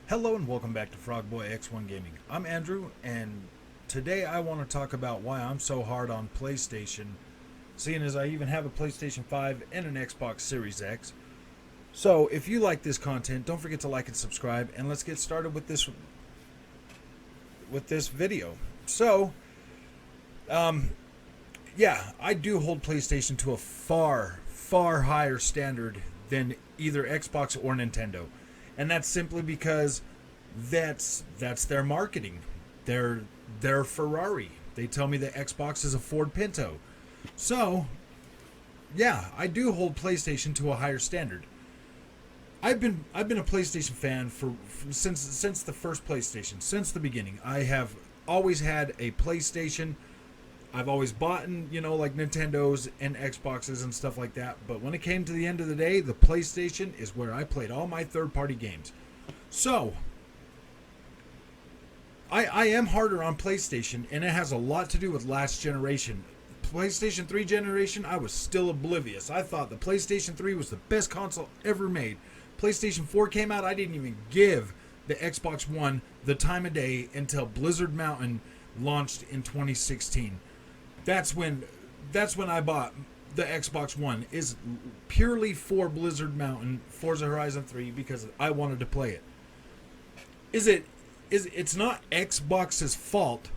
Hello and welcome back to Frogboy X1 Gaming. I'm Andrew, and today I want to talk about why I'm so hard on PlayStation, seeing as I even have a PlayStation 5 and an Xbox Series X. So, if you like this content, don't forget to like and subscribe, and let's get started with this video. So, yeah, I do hold PlayStation to a far higher standard than either Xbox or Nintendo. And that's simply because that's their marketing. They're Ferrari. They tell me that Xbox is a Ford Pinto. So, yeah, I do hold PlayStation to a higher standard. I've been a PlayStation fan since the first PlayStation, since the beginning. I have always had a PlayStation. I've always bought, like Nintendos and Xboxes and stuff like that. But when it came to the end of the day, the PlayStation is where I played all my third-party games. So, I am harder on PlayStation, and it has a lot to do with last generation. PlayStation 3 generation, I was still oblivious. I thought the PlayStation 3 was the best console ever made. PlayStation 4 came out, I didn't even give the Xbox One the time of day until Blizzard Mountain launched in 2016. That's when I bought the Xbox One, is purely for Blizzard Mountain, Forza Horizon 3, because I wanted to play it. It's not Xbox's fault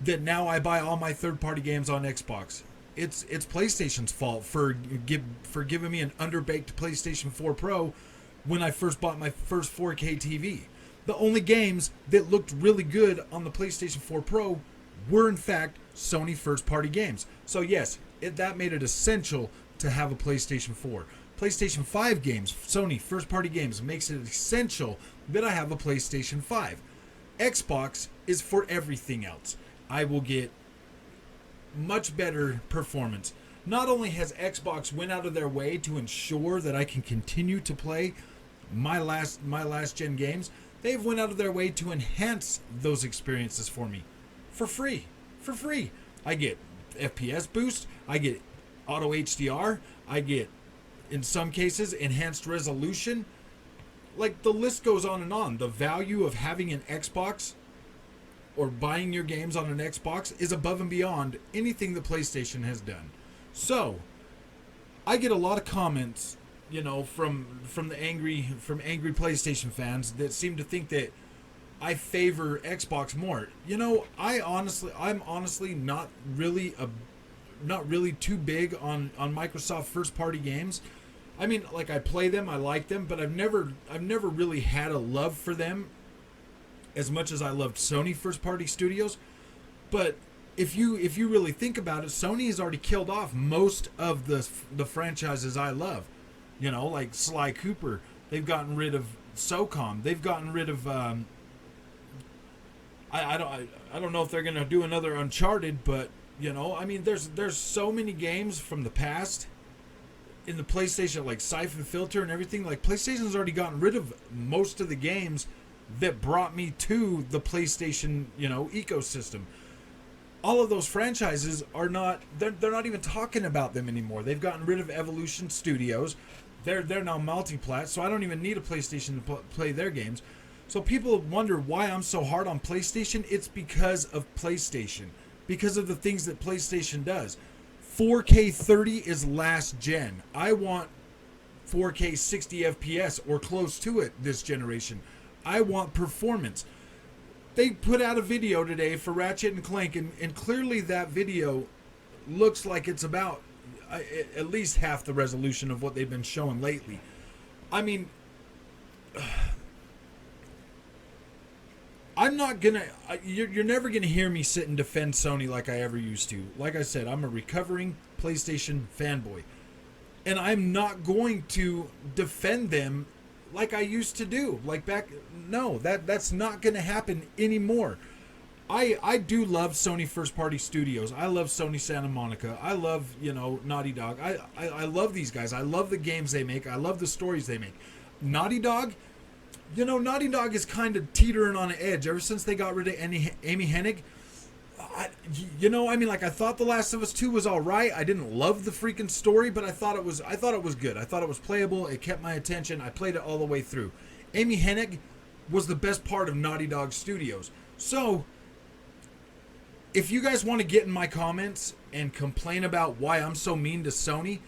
that now I buy all my third-party games on Xbox. It's PlayStation's fault for giving me an underbaked PlayStation 4 Pro when I first bought my first 4K TV. The only games that looked really good on the PlayStation 4 Pro were in fact Sony first-party games. So yes, that made it essential to have a PlayStation 4. PlayStation 5 games, Sony first-party games, makes it essential that I have a PlayStation 5. Xbox is for everything else. I will get much better performance. Not only has Xbox went out of their way to ensure that I can continue to play my last gen games, they've went out of their way to enhance those experiences for me for free. I get FPS boost, I get auto HDR, I get, in some cases, enhanced resolution. Like, the list goes on and on. The value of having an Xbox or buying your games on an Xbox is above and beyond anything the PlayStation has done. So, I get a lot of comments, from angry PlayStation fans that seem to think that I favor Xbox more. I'm honestly not really too big on Microsoft first party games. I mean, like, I play them, I like them, but I've never really had a love for them as much as I loved Sony first party studios. But if you really think about it, Sony has already killed off most of the franchises I love. Like Sly Cooper, they've gotten rid of SOCOM, they've gotten rid of I don't know if they're gonna do another Uncharted, but there's so many games from the past in the PlayStation, like Siphon Filter and everything. Like, PlayStation's already gotten rid of most of the games that brought me to the PlayStation, ecosystem. All of those franchises are not, they're not even talking about them anymore. They've gotten rid of Evolution Studios. They're now multi-plat, so I don't even need a PlayStation to play their games. So people wonder why I'm so hard on PlayStation. It's because of PlayStation. Because of the things that PlayStation does. 4K 30 is last gen. I want 4K 60 FPS or close to it this generation. I want performance. They put out a video today for Ratchet and Clank, and clearly that video looks like it's about at least half the resolution of what they've been showing lately. I mean, I'm not gonna. You're never gonna hear me sit and defend Sony like I ever used to. Like I said, I'm a recovering PlayStation fanboy, and I'm not going to defend them like I used to do. Like back, no, that's not gonna happen anymore. I do love Sony first party studios. I love Sony Santa Monica. I love Naughty Dog. I love these guys. I love the games they make. I love the stories they make. Naughty Dog. Naughty Dog is kind of teetering on an edge ever since they got rid of Amy Hennig. I thought The Last of Us 2 was all right. I didn't love the freaking story, but I thought it was good. I thought it was playable. It kept my attention. I played it all the way through. Amy Hennig was the best part of Naughty Dog Studios. So, if you guys want to get in my comments and complain about why I'm so mean to Sony,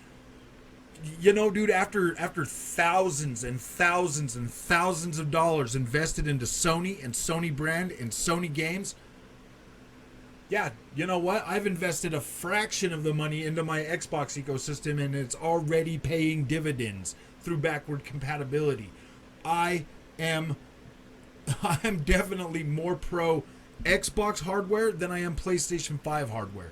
you know, dude, after thousands and thousands and thousands of dollars invested into Sony and Sony brand and Sony games, yeah, you know what? I've invested a fraction of the money into my Xbox ecosystem, and it's already paying dividends through backward compatibility. I'm definitely more pro Xbox hardware than I am PlayStation 5 hardware.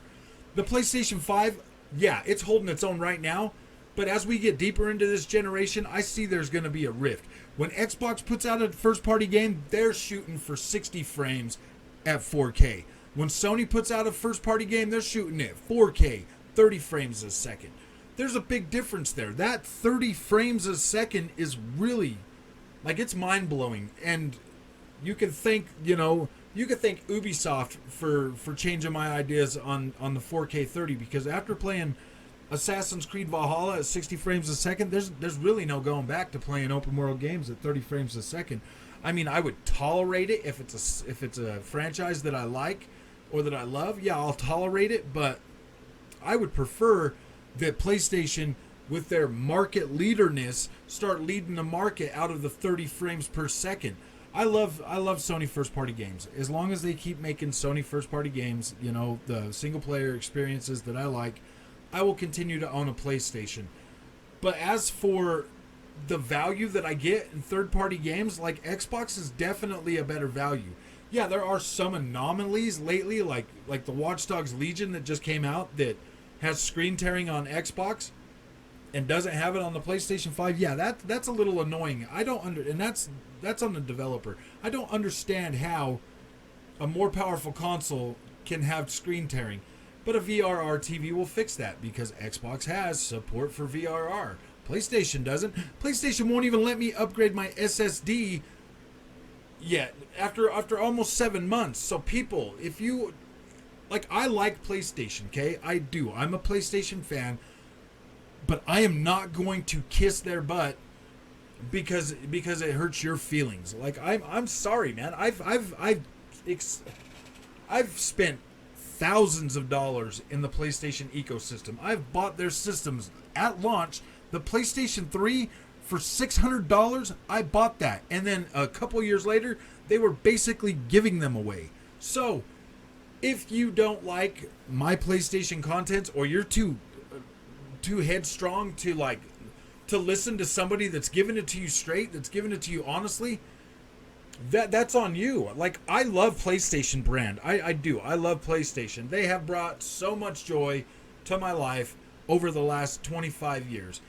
The PlayStation 5, yeah, it's holding its own right now, but as we get deeper into this generation, I see there's going to be a rift. When Xbox puts out a first-party game, they're shooting for 60 frames at 4K. When Sony puts out a first-party game, they're shooting at 4K, 30 frames a second. There's a big difference there. That 30 frames a second is really, like, it's mind-blowing. And you can thank, Ubisoft for changing my ideas on the 4K 30, because after playing Assassin's Creed Valhalla at 60 frames a second, there's really no going back to playing open world games at 30 frames a second. I mean, I would tolerate it if it's a franchise that I like or that I love. Yeah, I'll tolerate it, but I would prefer that PlayStation, with their market leaderness, start leading the market out of the 30 frames per second. I love Sony first party games. As long as they keep making Sony first party games, the single player experiences that I like, I will continue to own a PlayStation. But as for the value that I get in third party games, like, Xbox is definitely a better value. Yeah, there are some anomalies lately, like the Watch Dogs Legion that just came out that has screen tearing on Xbox and doesn't have it on the PlayStation 5. Yeah, that's a little annoying. And that's on the developer. I don't understand how a more powerful console can have screen tearing. But a VRR TV will fix that, because Xbox has support for VRR. PlayStation doesn't. PlayStation won't even let me upgrade my SSD yet after almost 7 months. So people, if you I like PlayStation, okay? I do. I'm a PlayStation fan, but I am not going to kiss their butt because it hurts your feelings. Like, I'm sorry, man. I've spent thousands of dollars in the PlayStation ecosystem. I've bought their systems at launch. The PlayStation 3 for $600, I bought that. And then a couple years later, they were basically giving them away. So, if you don't like my PlayStation contents, or you're too headstrong to listen to somebody that's giving it to you straight, that's giving it to you honestly, that's on you. Like, I love PlayStation brand. I do. I love PlayStation. They have brought so much joy to my life over the last 25 years.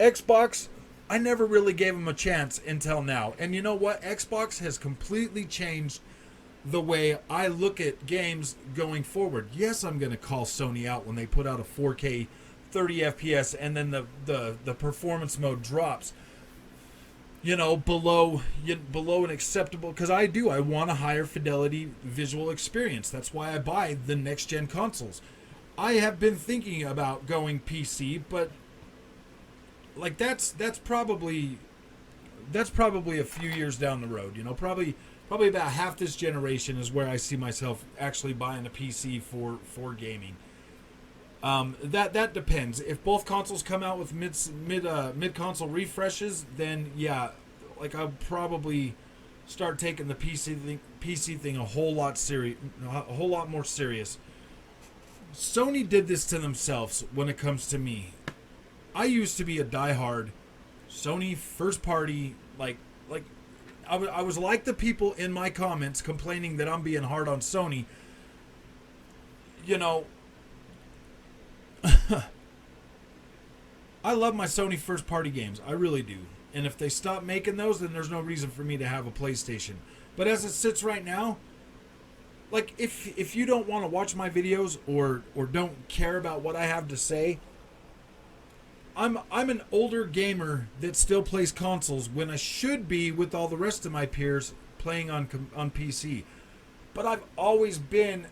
Xbox, I never really gave them a chance until now. And you know what? Xbox has completely changed the way I look at games going forward. Yes, I'm going to call Sony out when they put out a 4K 30 FPS and then the performance mode drops below an acceptable, because I want a higher fidelity visual experience. That's why I buy the next gen consoles. I have been thinking about going PC, but like that's probably a few years down the road. Probably about half this generation is where I see myself actually buying a PC for gaming. That depends. If both consoles come out with mid console refreshes, then yeah, like, I'll probably start taking the PC thing a whole lot more serious. Sony did this to themselves when it comes to me. I used to be a diehard Sony first party, I was like the people in my comments complaining that I'm being hard on Sony. I love my Sony first party games. I really do. And if they stop making those, then there's no reason for me to have a PlayStation. But as it sits right now, like, if you don't want to watch my videos or don't care about what I have to say, I'm an older gamer that still plays consoles when I should be with all the rest of my peers playing on PC. But I've always been.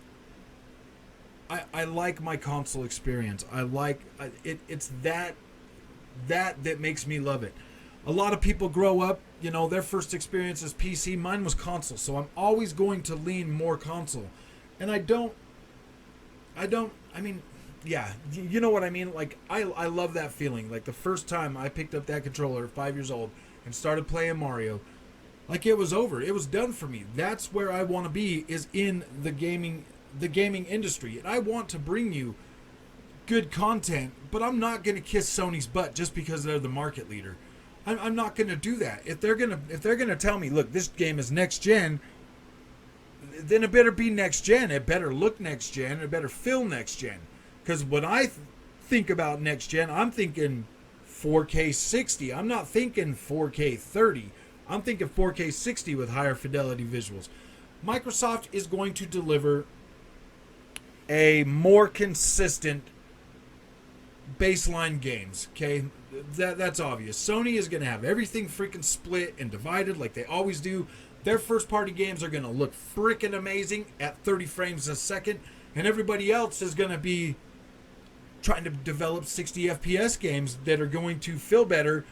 I like my console experience. I like it. It's that makes me love it. A lot of people grow up, you know, their first experience is PC. Mine was console, so I'm always going to lean more console. And I mean, yeah, you know what I mean? Like, I love that feeling. Like, the first time I picked up that controller at 5 years old and started playing Mario, like, it was over. It was done for me. That's where I want to be, is in the gaming industry. And I want to bring you good content, but I'm not going to kiss Sony's butt just because they're the market leader. I'm not going to do that. If they're gonna tell me, look, this game is next gen, then it better be next gen. It better look next gen. It better feel next gen. Because when I think about next gen, I'm thinking 4K 60. I'm not thinking 4K 30. I'm thinking 4K 60 with higher fidelity visuals. Microsoft is going to deliver a more consistent baseline games, okay? That's obvious. Sony is going to have everything freaking split and divided like they always do. Their first party games are going to look freaking amazing at 30 frames a second, and everybody else is going to be trying to develop 60 FPS games that are going to feel better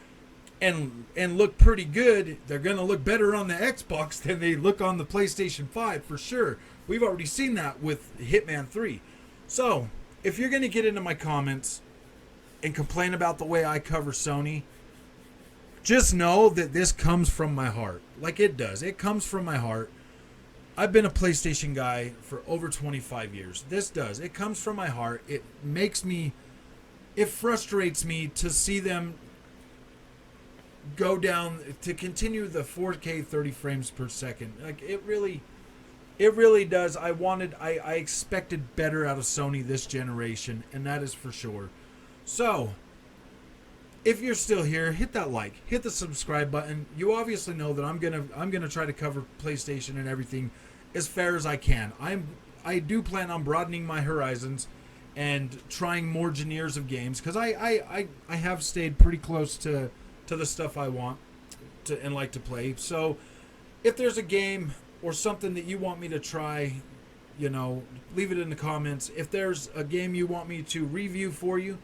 and look pretty good. They're going to look better on the Xbox than they look on the PlayStation 5 for sure. We've already seen that with Hitman 3. So, if you're going to get into my comments and complain about the way I cover Sony, just know that this comes from my heart. Like it does. It comes from my heart. I've been a PlayStation guy for over 25 years. This does. It comes from my heart. It frustrates me to see them go down, to continue the 4K 30 frames per second. Like it really does. I expected better out of Sony this generation, and that is for sure. So, if you're still here, hit that like, hit the subscribe button. You obviously know that I'm gonna try to cover PlayStation and everything as fair as I can. I do plan on broadening my horizons and trying more genres of games, because I have stayed pretty close to the stuff I want to and like to play. So if there's a game or something that you want me to try, you know, leave it in the comments. If there's a game you want me to review for you,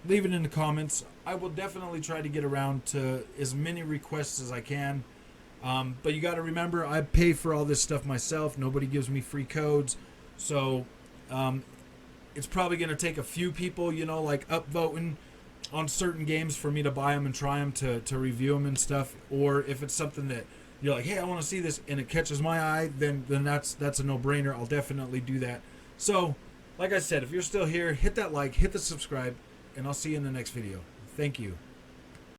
leave it in the comments. I will definitely try to get around to as many requests as I can. But you got to remember, I pay for all this stuff myself. Nobody gives me free codes. So it's probably going to take a few people, you know, like upvoting on certain games for me to buy them and try them to review them and stuff. Or if it's something that you're like, hey, I want to see this, and it catches my eye, then that's a no-brainer. I'll definitely do that. So, like I said, if you're still here, hit that like, hit the subscribe, and I'll see you in the next video. Thank you.